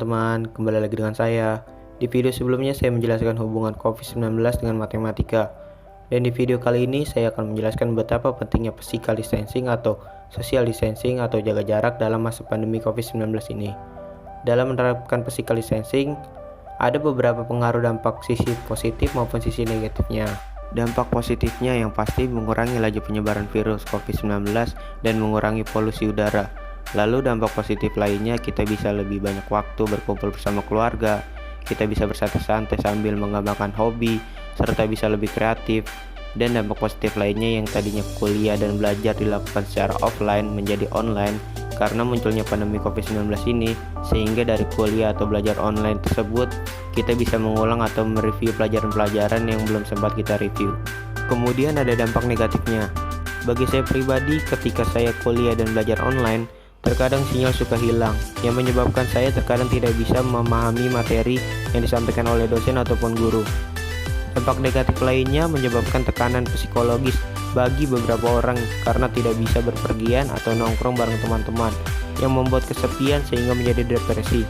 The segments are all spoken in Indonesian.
teman-teman, kembali lagi dengan saya. Di video sebelumnya saya menjelaskan hubungan COVID-19 dengan matematika. Dan di video kali ini saya akan menjelaskan betapa pentingnya physical distancing atau social distancing atau jaga jarak dalam masa pandemi COVID-19 ini. Dalam menerapkan physical distancing, ada beberapa pengaruh dampak sisi positif maupun sisi negatifnya. Dampak positifnya yang pasti mengurangi laju penyebaran virus COVID-19 dan mengurangi polusi udara. Lalu dampak positif lainnya, kita bisa lebih banyak waktu berkumpul bersama keluarga, kita bisa bersantai-santai sambil mengembangkan hobi, serta bisa lebih kreatif. Dan dampak positif lainnya yang tadinya kuliah dan belajar dilakukan secara offline menjadi online karena munculnya pandemi COVID-19 ini, sehingga dari kuliah atau belajar online tersebut kita bisa mengulang atau mereview pelajaran-pelajaran yang belum sempat kita review. Kemudian ada dampak negatifnya. Bagi saya pribadi, ketika saya kuliah dan belajar online, terkadang sinyal suka hilang, yang menyebabkan saya terkadang tidak bisa memahami materi yang disampaikan oleh dosen ataupun guru. Dampak negatif lainnya menyebabkan tekanan psikologis bagi beberapa orang karena tidak bisa berpergian atau nongkrong bareng teman-teman, yang membuat kesepian sehingga menjadi depresi.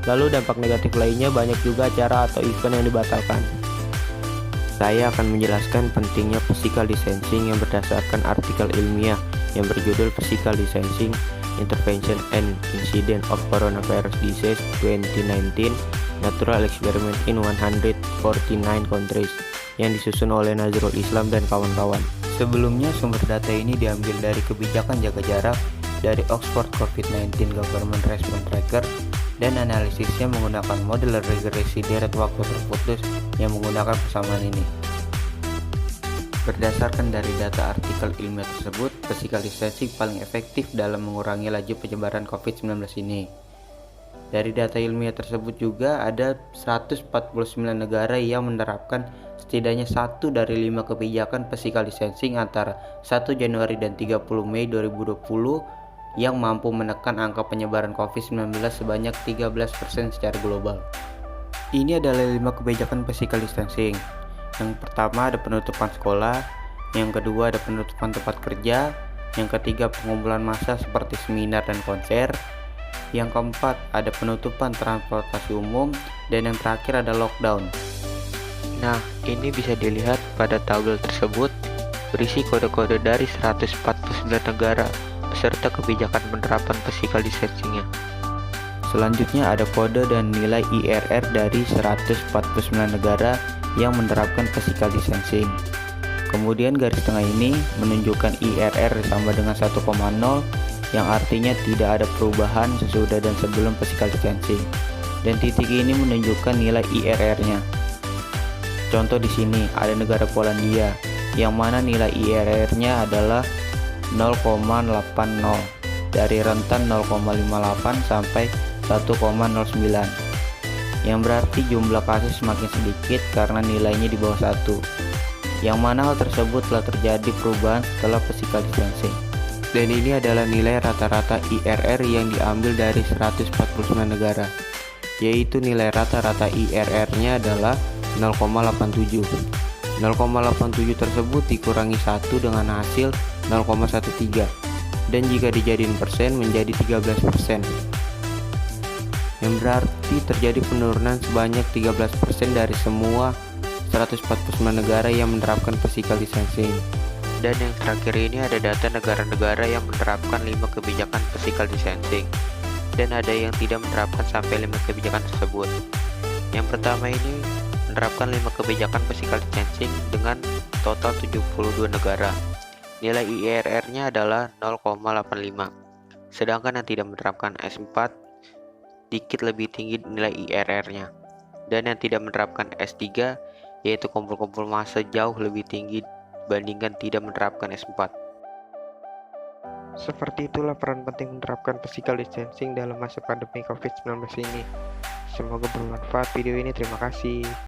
Lalu dampak negatif lainnya banyak juga acara atau event yang dibatalkan. Saya akan menjelaskan pentingnya physical distancing yang berdasarkan artikel ilmiah yang berjudul Physical Distancing Intervention and Incidence of Coronavirus Disease 2019 Natural Experiment in 149 Countries yang disusun oleh Nazrul Islam dan kawan-kawan. Sebelumnya sumber data ini diambil dari kebijakan jaga jarak dari Oxford COVID-19 Government Response Tracker dan analisisnya menggunakan model regresi deret waktu terputus yang menggunakan persamaan ini. Berdasarkan dari data artikel ilmiah tersebut, physical distancing paling efektif dalam mengurangi laju penyebaran COVID-19 ini. Dari data ilmiah tersebut juga ada 149 negara yang menerapkan setidaknya 1 dari 5 kebijakan physical distancing antara 1 Januari dan 30 Mei 2020 yang mampu menekan angka penyebaran COVID-19 sebanyak 13% secara global. Ini adalah 5 kebijakan physical distancing. Yang pertama ada penutupan sekolah, yang kedua ada penutupan tempat kerja, yang ketiga pengumpulan massa seperti seminar dan konser, yang keempat ada penutupan transportasi umum, dan yang terakhir ada lockdown. Nah, ini bisa dilihat pada tabel tersebut berisi kode-kode dari 149 negara beserta kebijakan penerapan physical distancing-nya. Selanjutnya ada kode dan nilai IRR dari 149 negara yang menerapkan physical distancing. Kemudian garis tengah ini menunjukkan IRR sama dengan 1,0 yang artinya tidak ada perubahan sesudah dan sebelum physical distancing. Dan titik ini menunjukkan nilai IRR-nya. Contoh di sini ada negara Polandia yang mana nilai IRR-nya adalah 0,80 dari rentan 0,58 sampai 1,09. Yang berarti jumlah kasus semakin sedikit karena nilainya di bawah 1, yang mana hal tersebut telah terjadi perubahan setelah physical distancing. Dan ini adalah nilai rata-rata IRR yang diambil dari 149 negara, yaitu nilai rata-rata IRR-nya adalah 0,87. 0,87 tersebut dikurangi 1 dengan hasil 0,13, dan jika dijadiin persen menjadi 13%. Yang berarti terjadi penurunan sebanyak 13% dari semua 149 negara yang menerapkan physical distancing. Dan yang terakhir ini ada data negara-negara yang menerapkan 5 kebijakan physical distancing, dan ada yang tidak menerapkan sampai 5 kebijakan tersebut. Yang pertama ini menerapkan 5 kebijakan physical distancing dengan total 72 negara. Nilai IRR-nya adalah 0,85. Sedangkan yang tidak menerapkan S4 dikit lebih tinggi nilai IRR-nya, dan yang tidak menerapkan S3 yaitu kumpul-kumpul massa jauh lebih tinggi dibandingkan tidak menerapkan S4. Seperti itulah peran penting menerapkan physical distancing dalam masa pandemi COVID-19 ini. Semoga bermanfaat video ini, terima kasih.